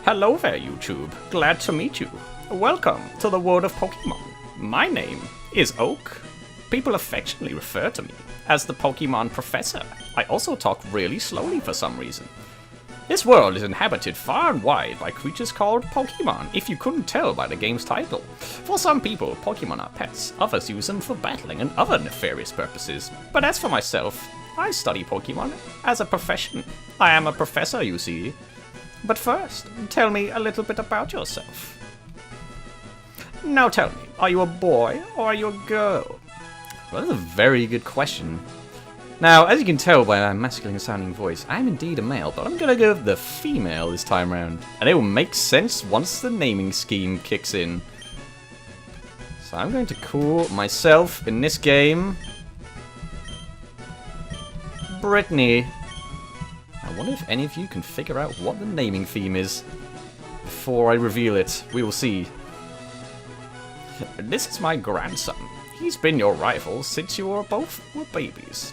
Hello there, YouTube. Glad to meet you. Welcome to the world of Pokemon. My name is Oak. People affectionately refer to me as the Pokemon Professor. I also talk really slowly for some reason. This world is inhabited far and wide by creatures called Pokemon, if you couldn't tell by the game's title. For some people, Pokemon are pets, others use them for battling and other nefarious purposes. But as for myself, I study Pokemon as a profession. I am a professor, you see. But first, tell me a little bit about yourself. Now tell me, are you a boy or are you a girl? Well, that's a very good question. Now, as you can tell by my masculine sounding voice, I am indeed a male, but I'm gonna go with the female this time around. And it will make sense once the naming scheme kicks in. So I'm going to call myself, in this game, Brittany. I wonder if any of you can figure out what the naming theme is before I reveal it. We will see. This is my grandson. He's been your rival since you were both babies.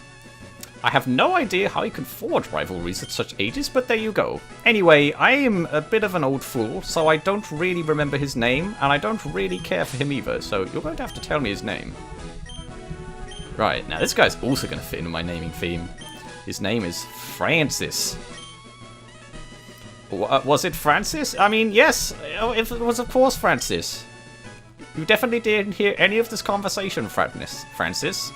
I have no idea how you can forge rivalries at such ages, but there you go. Anyway, I am a bit of an old fool, so I don't really remember his name, and I don't really care for him either, so you're going to have to tell me his name. Right, now this guy's also going to fit into my naming theme. His name is Francis. Was it Francis? I mean, yes, it was of course Francis. You definitely didn't hear any of this conversation, Francis.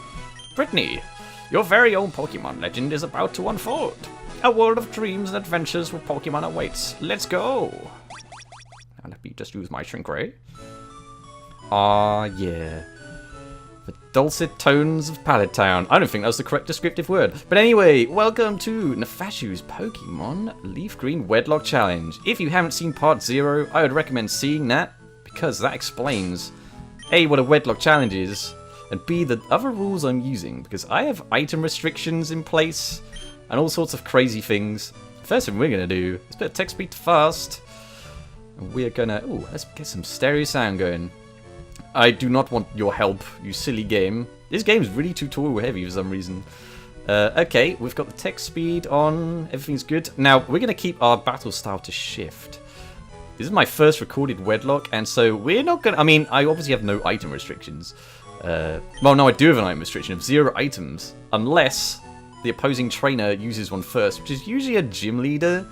Brittany, your very own Pokemon legend is about to unfold. A world of dreams and adventures with Pokemon awaits. Let's go! Now let me just use my shrink ray. Ah, yeah. The dulcet tones of Pallet Town. I don't think that was the correct descriptive word. But anyway, welcome to Nefashuu's Pokemon LeafGreen Wedlocke Challenge. If you haven't seen part 0, I would recommend seeing that, because that explains A, what a Wedlocke Challenge is, and B, the other rules I'm using, because I have item restrictions in place and all sorts of crazy things. First thing we're going to do is put text speed to fast. And we're going to... Ooh, let's get some stereo sound going. I do not want your help, you silly game. This game's really tutorial heavy for some reason. Okay, we've got the text speed on. Everything's good. Now, we're going to keep our battle style to shift. This is my first recorded Wedlocke, and so we're not going to... I mean, I obviously have no item restrictions. Well, no, I do have an item restriction of 0 items, unless the opposing trainer uses one first, which is usually a gym leader.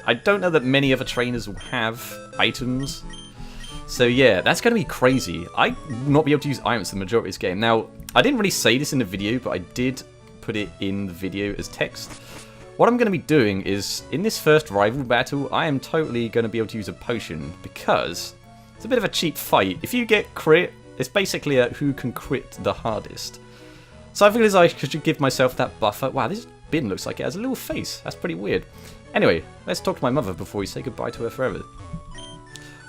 I don't know that many other trainers will have items. So yeah, that's going to be crazy. I will not be able to use items for the majority of this game. Now, I didn't really say this in the video, but I did put it in the video as text. What I'm going to be doing is, in this first rival battle, I am totally going to be able to use a potion, because it's a bit of a cheap fight. If you get crit, it's basically a who can crit the hardest. So I feel as I should give myself that buffer. Wow, this bin looks like it has a little face. That's pretty weird. Anyway, let's talk to my mother before we say goodbye to her forever.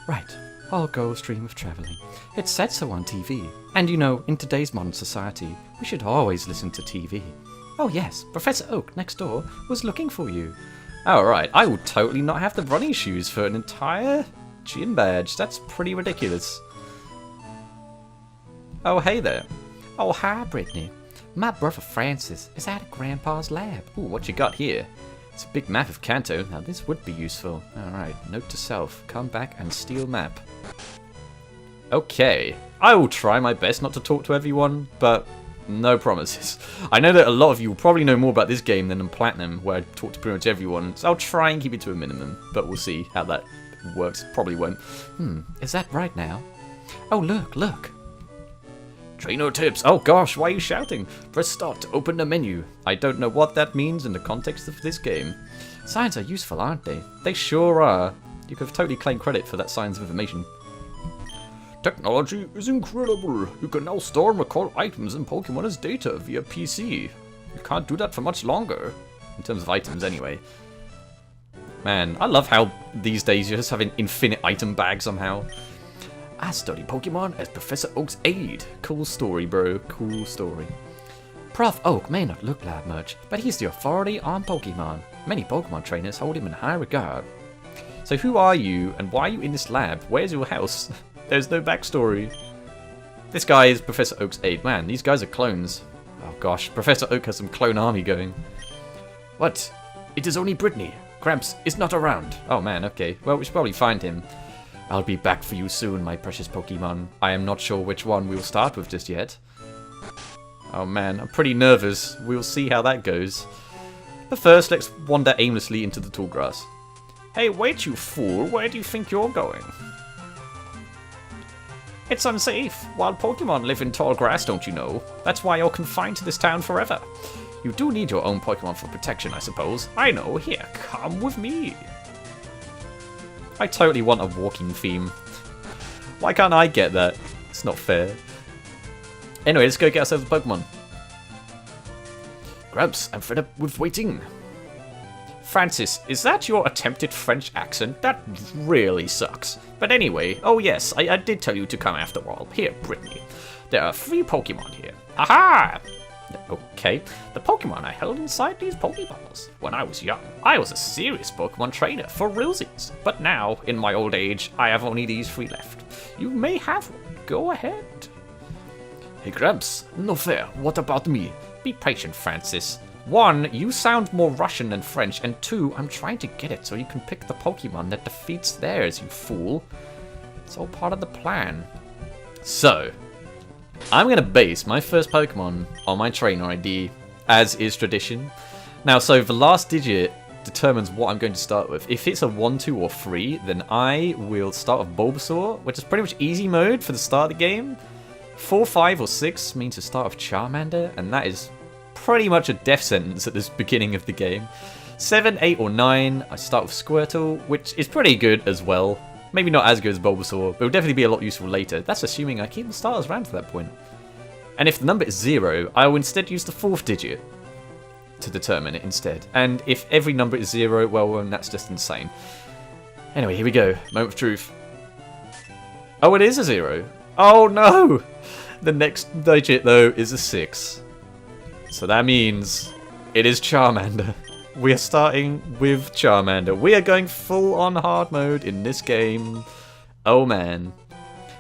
Right, all girls dream of travelling. It said so on TV. And you know, in today's modern society, we should always listen to TV. Oh yes, Professor Oak next door was looking for you. Alright, I will totally not have the running shoes for an entire gym badge. That's pretty ridiculous. Oh, hey there. Oh, hi, Brittany. My brother Francis is at Grandpa's lab. Ooh, what you got here? It's a big map of Kanto. Now, this would be useful. Alright, note to self. Come back and steal map. Okay. I will try my best not to talk to everyone, but no promises. I know that a lot of you will probably know more about this game than in Platinum, where I talk to pretty much everyone, so I'll try and keep it to a minimum, but we'll see how that works. Probably won't. Is that right now? Oh, look. Trainer tips. Oh gosh, why are you shouting? Press start to open the menu. I don't know what that means in the context of this game. Signs are useful, aren't they? They sure are. You could have totally claimed credit for that signs of information. Technology is incredible. You can now store and recall items and Pokemon as data via PC. You can't do that for much longer. In terms of items, anyway. Man, I love how these days you just have an infinite item bag somehow. I study Pokemon as Professor Oak's aide. Cool story, bro. Cool story. Prof. Oak may not look like much, but he's the authority on Pokemon. Many Pokemon trainers hold him in high regard. So who are you, and why are you in this lab? Where's your house? There's no backstory. This guy is Professor Oak's aide. Man, these guys are clones. Oh gosh, Professor Oak has some clone army going. What? It is only Brittany. Gramps is not around. Oh man, okay. Well, we should probably find him. I'll be back for you soon, my precious Pokemon. I am not sure which one we'll start with just yet. Oh man, I'm pretty nervous. We'll see how that goes. But first, let's wander aimlessly into the tall grass. Hey, wait, you fool. Where do you think you're going? It's unsafe. Wild Pokemon live in tall grass, don't you know? That's why you're confined to this town forever. You do need your own Pokemon for protection, I suppose. I know. Here, come with me. I totally want a walking theme. Why can't I get that? It's not fair. Anyway, let's go get ourselves a Pokemon. Grubs, I'm fed up with waiting. Francis, is that your attempted French accent? That really sucks. But anyway, oh yes, I did tell you to come after all. Here, Brittany. There are 3 Pokemon here. Aha! Okay, the Pokemon I held inside these Pokeballs. When I was young, I was a serious Pokemon trainer for realsies. But now, in my old age, I have only these 3 left. You may have one. Go ahead. Hey Gramps, no fair. What about me? Be patient, Francis. 1, you sound more Russian than French, and 2, I'm trying to get it so you can pick the Pokemon that defeats theirs, you fool. It's all part of the plan. So, I'm going to base my first Pokemon on my trainer ID, as is tradition. Now, so the last digit determines what I'm going to start with. If it's a 1, 2, or 3, then I will start with Bulbasaur, which is pretty much easy mode for the start of the game. 4, 5, or 6 means to start with Charmander, and that is pretty much a death sentence at this beginning of the game. 7, 8, or 9, I start with Squirtle, which is pretty good as well. Maybe not as good as Bulbasaur, but will definitely be a lot useful later. That's assuming I keep the starters around to that point. And if the number is 0, I will instead use the 4th digit to determine it instead. And if every number is 0, well, then that's just insane. Anyway, here we go. Moment of truth. Oh, it is a 0. Oh, no! The next digit, though, is a 6. So that means it is Charmander. We are starting with Charmander. We are going full on hard mode in this game. Oh man.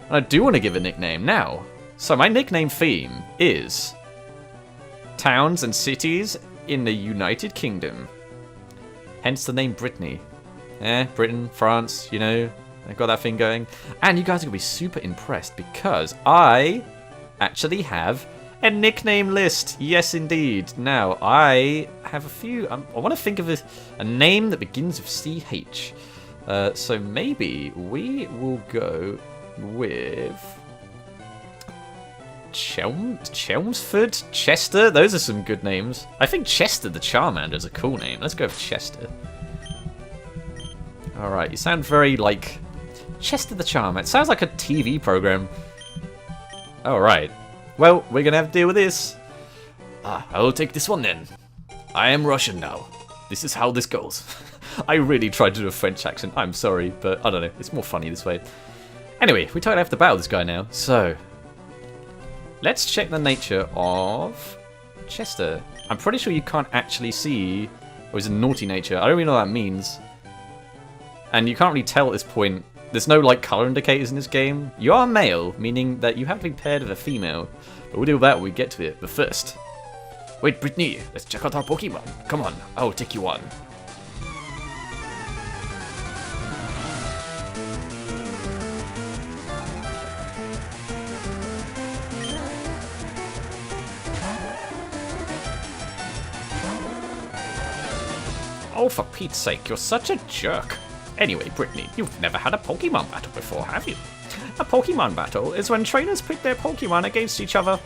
And I do want to give a nickname now. So my nickname theme is towns and cities in the United Kingdom. Hence the name Brittany. Britain, France, you know, I've got that thing going. And you guys are going to be super impressed because I actually have a nickname list. Yes, indeed. Now, I have a few. I want to think of a name that begins with CH. So maybe we will go with Chelmsford? Chester? Those are some good names. I think Chester the Charmander is a cool name. Let's go with Chester. Alright, you sound very like Chester the Charmander. It sounds like a TV program. Alright. Well, we're gonna have to deal with this. I will take this one then. I am Russian now. This is how this goes. I really tried to do a French accent. I'm sorry, but I don't know. It's more funny this way. Anyway, we totally have to battle this guy now. So, let's check the nature of Chester. I'm pretty sure you can't actually see. Oh, he's a naughty nature. I don't really know what that means. And you can't really tell at this point. There's no like color indicators in this game. You are male, meaning that you have to be paired with a female. But we'll deal with that when we get to it. But first, wait, Brittany, let's check out our Pokemon. Come on, I'll take you on. Oh, for Pete's sake, you're such a jerk. Anyway, Brittany, you've never had a Pokemon battle before, have you? A Pokemon battle is when trainers pit their Pokemon against each other.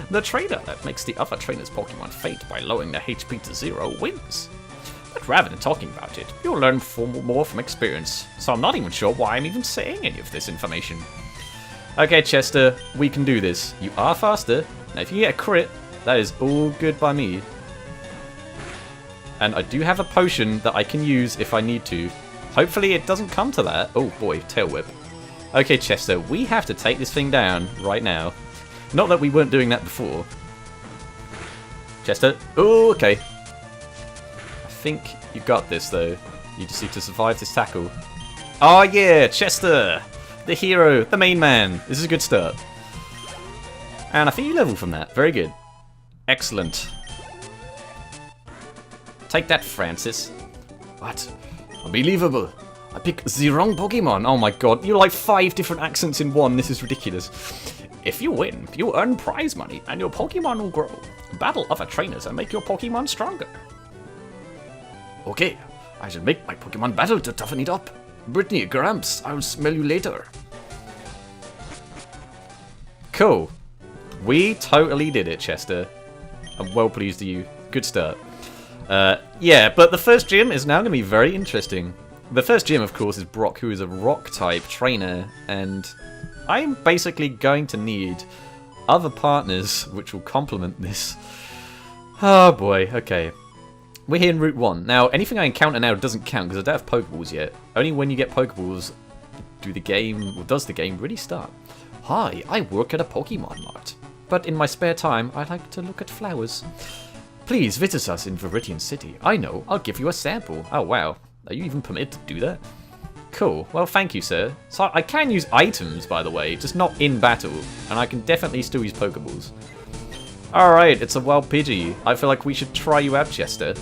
The trainer that makes the other trainer's Pokemon faint by lowering their HP to 0 wins. But rather than talking about it, you'll learn more from experience, so I'm not even sure why I'm even saying any of this information. Okay, Chester, we can do this. You are faster. Now, if you get a crit, that is all good by me. And I do have a potion that I can use if I need to. Hopefully it doesn't come to that. Oh boy, Tail Whip. Okay, Chester, we have to take this thing down right now. Not that we weren't doing that before. Chester. Oh, okay. I think you got this, though. You just need to survive this tackle. Oh yeah, Chester! The hero, the main man. This is a good start. And I think you level from that. Very good. Excellent. Take that, Francis. What? Unbelievable. I picked the wrong Pokemon. Oh my god, you're like 5 different accents in one. This is ridiculous. If you win, you earn prize money and your Pokemon will grow. Battle other trainers and make your Pokemon stronger. Okay, I shall make my Pokemon battle to toughen it up. Brittany, Gramps, I'll smell you later. Cool. We totally did it, Chester. I'm well pleased with you. Good start. Yeah, but the first gym is now going to be very interesting. The first gym, of course, is Brock, who is a rock-type trainer, and I'm basically going to need other partners which will complement this. Oh boy, okay. We're here in Route 1. Now, anything I encounter now doesn't count because I don't have Pokeballs yet. Only when you get Pokeballs does the game really start. Hi, I work at a Pokemon Mart, but in my spare time I like to look at flowers. Please visit us in Viridian City. I know, I'll give you a sample. Oh wow, are you even permitted to do that? Cool, well thank you sir. So I can use items by the way, just not in battle, and I can definitely still use Pokeballs. Alright, it's a wild Pidgey. I feel like we should try you out, Chester.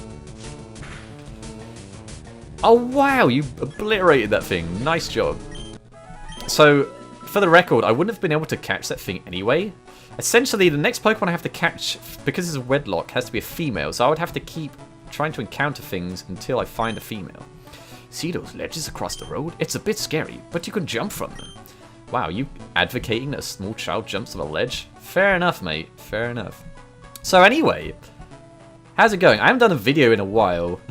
Oh wow, you obliterated that thing. Nice job. So, for the record, I wouldn't have been able to catch that thing anyway. Essentially, the next Pokemon I have to catch, because it's a Wedlocke, has to be a female, so I would have to keep trying to encounter things until I find a female. See those ledges across the road? It's a bit scary, but you can jump from them. Wow, you advocating that a small child jumps on a ledge? Fair enough, mate. Fair enough. So anyway, how's it going? I haven't done a video in a while,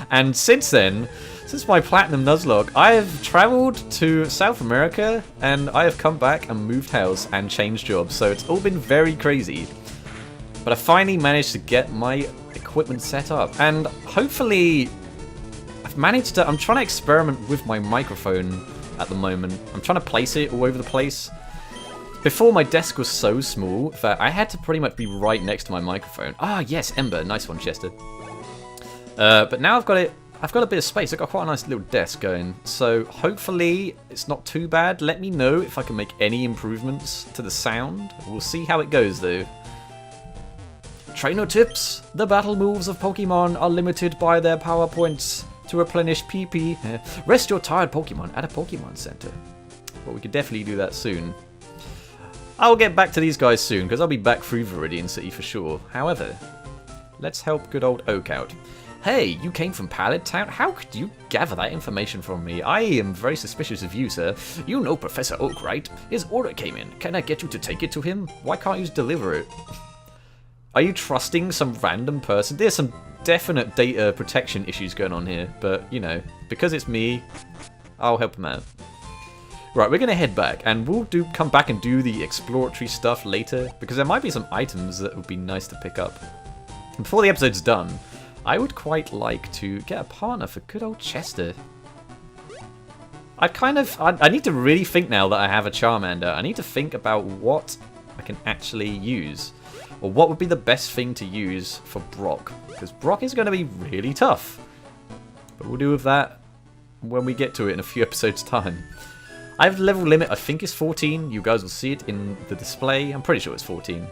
and since then, since my Platinum Nuzlocke, I have travelled to South America, and I have come back and moved house and changed jobs, so it's all been very crazy. But I finally managed to get my equipment set up, and hopefully I've managed to... I'm trying to experiment with my microphone at the moment. I'm trying to place it all over the place. Before, my desk was so small that I had to pretty much be right next to my microphone. Ah, yes, Ember. Nice one, Chester. But now I've got it. I've got a bit of space. I've got quite a nice little desk going. So hopefully it's not too bad. Let me know if I can make any improvements to the sound. We'll see how it goes, though. Trainer tips. The battle moves of Pokemon are limited by their power points to replenish PP. Rest your tired Pokemon at a Pokemon Center. But we could definitely do that soon. I'll get back to these guys soon, because I'll be back through Viridian City for sure. However, let's help good old Oak out. Hey, you came from Pallet Town? How could you gather that information from me? I am very suspicious of you, sir. You know Professor Oak, right? His order came in. Can I get you to take it to him? Why can't you just deliver it? Are you trusting some random person? There's some definite data protection issues going on here, but, you know, because it's me, I'll help him out. Right, we're going to head back, and we'll come back and do the exploratory stuff later, because there might be some items that would be nice to pick up. And before the episode's done, I would quite like to get a partner for good old Chester. I need to really think now that I have a Charmander. I need to think about what I can actually use. Or what would be the best thing to use for Brock. Because Brock is going to be really tough. But we'll deal with that when we get to it in a few episodes' time. I have the level limit, I think it's 14. You guys will see it in the display. I'm pretty sure it's 14.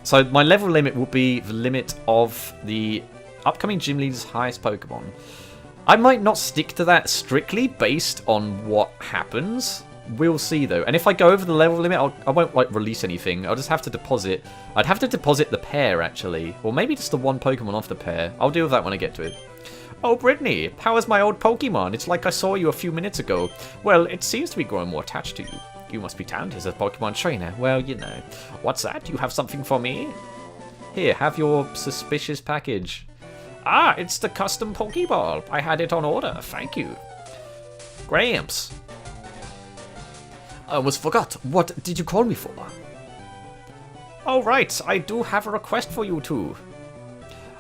So my level limit will be the limit of the upcoming gym leader's highest Pokemon. I might not stick to that strictly based on what happens. We'll see though. And if I go over the level limit, I won't like release anything. I'll just have to deposit. I'd have to deposit the pair actually. Or maybe just the one Pokemon off the pair. I'll deal with that when I get to it. Oh, Brittany, how is my old Pokemon? It's like I saw you a few minutes ago. Well, it seems to be growing more attached to you. You must be talented as a Pokemon trainer. Well, you know. What's that? You have something for me? Here, have your suspicious package. Ah, it's the custom Pokeball. I had it on order. Thank you. Gramps. I almost forgot. What did you call me for? Oh, right. I do have a request for you two.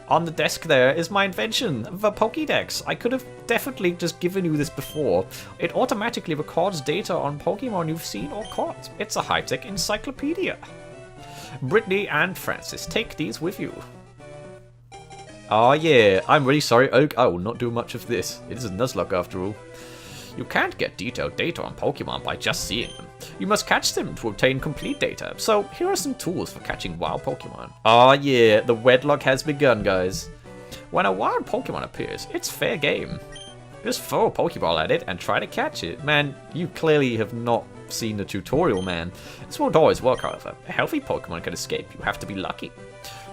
On the desk there is my invention, the Pokédex. I could have definitely just given you this before. It automatically records data on Pokemon you've seen or caught. It's a high-tech encyclopedia. Brittany and Francis, take these with you. Oh yeah, I'm really sorry, Oak. I will not do much of this. It is a Nuzlocke after all. You can't get detailed data on Pokemon by just seeing them. You must catch them to obtain complete data. So here are some tools for catching wild Pokemon. Oh yeah, the Wedlocke has begun, guys. When a wild Pokemon appears, it's fair game. Just throw a Pokeball at it and try to catch it. Man, you clearly have not seen the tutorial, man. This won't always work, however. A healthy Pokemon can escape. You have to be lucky.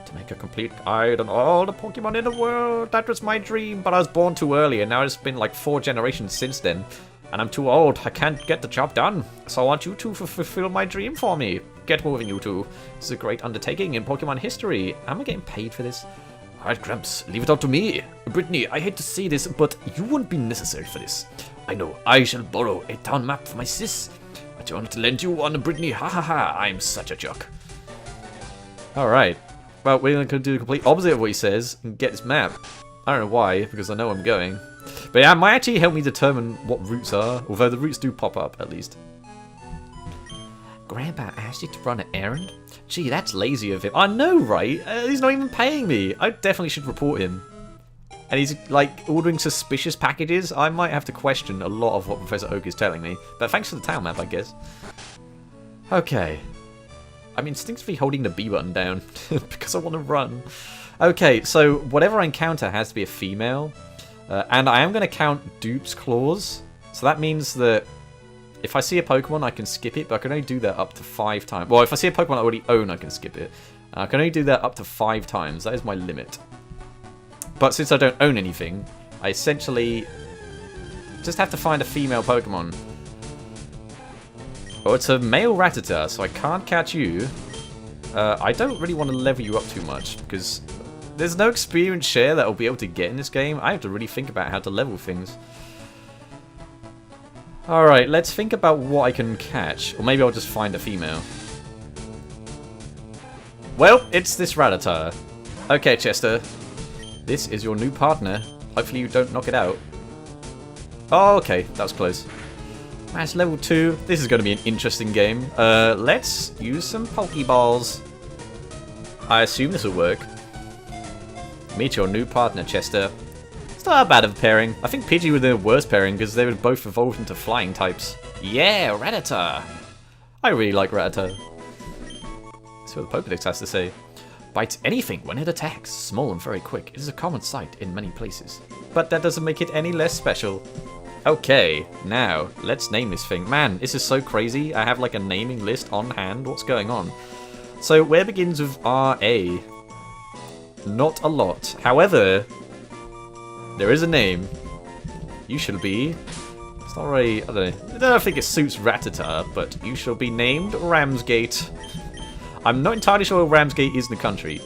To make a complete guide on all the Pokemon in the world. That was my dream, but I was born too early, and now it's been like 4 generations since then. And I'm too old. I can't get the job done. So I want you to fulfill my dream for me. Get moving, you two. This is a great undertaking in Pokemon history. Am I getting paid for this? Alright, Gramps, leave it up to me. Brittany, I hate to say this, but you won't be necessary for this. I know, I shall borrow a town map for my sis. I wanted to lend you one, Brittany. Ha ha ha, I'm such a jock. Alright. Well, we're going to do the complete opposite of what he says and get this map. I don't know why, because I know I'm going. But yeah, it might actually help me determine what routes are, although the routes do pop up, at least. Grandpa asked you to run an errand? Gee, that's lazy of him. I know, right? He's not even paying me. I definitely should report him. And he's, like, ordering suspicious packages. I might have to question a lot of what Professor Oak is telling me. But thanks for the town map, I guess. Okay. I'm instinctively holding the B button down because I want to run. Okay, so whatever I encounter has to be a female. And I am going to count Dupe's claws. So that means that if I see a Pokemon, I can skip it, but I can only do that up to 5 times. Well, if I see a Pokemon I already own, I can skip it. I can only do that up to 5 times. That is my limit. But since I don't own anything, I essentially just have to find a female Pokemon. Oh, it's a male Rattata, so I can't catch you. I don't really want to level you up too much, because there's no experience share that I'll be able to get in this game. I have to really think about how to level things. Alright, let's think about what I can catch. Or maybe I'll just find a female. Well, it's this Rattata. Okay, Chester. This is your new partner. Hopefully you don't knock it out. Oh, okay. That was close. That's level 2. This is going to be an interesting game. Let's use some Pokeballs. I assume this will work. Meet your new partner, Chester. It's not that bad of a pairing. I think Pidgey were the worst pairing because they would both evolve into flying types. Yeah, Rattata. I really like Rattata. Let's see what the Pokedex has to say. Bites anything when it attacks. Small and very quick. It is a common sight in many places. But that doesn't make it any less special. Okay, now, let's name this thing. Man, this is so crazy. I have like a naming list on hand. What's going on? So, where begins with R-A? Not a lot. However, there is a name. You shall be... It's not really... I don't think it suits Rattata, but you shall be named Ramsgate. I'm not entirely sure where Ramsgate is in the country.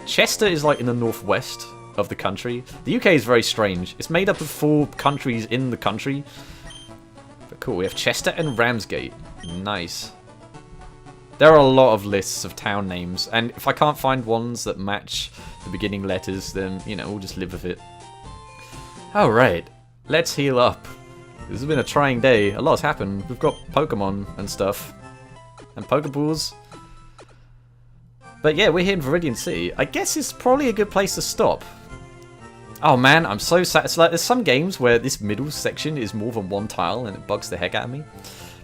Chester is like in the northwest of the country. The UK is very strange. It's made up of 4 countries in the country. But cool, we have Chester and Ramsgate. Nice. There are a lot of lists of town names, and if I can't find ones that match the beginning letters, then, you know, we'll just live with it. Alright, let's heal up. This has been a trying day. A lot's happened. We've got Pokemon and stuff. And Pokeballs. But yeah, we're here in Viridian City. I guess it's probably a good place to stop. Oh man, I'm so sad. It's like there's some games where this middle section is more than 1 tile and it bugs the heck out of me.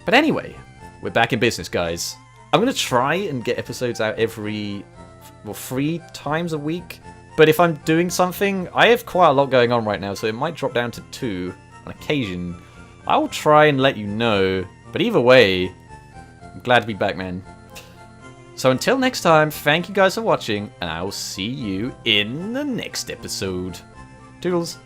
But anyway, we're back in business, guys. I'm going to try and get episodes out every, well, 3 times a week. But if I'm doing something, I have quite a lot going on right now, so it might drop down to 2 on occasion. I'll try and let you know. But either way, I'm glad to be back, man. So until next time, thank you guys for watching, and I will see you in the next episode. Toodles.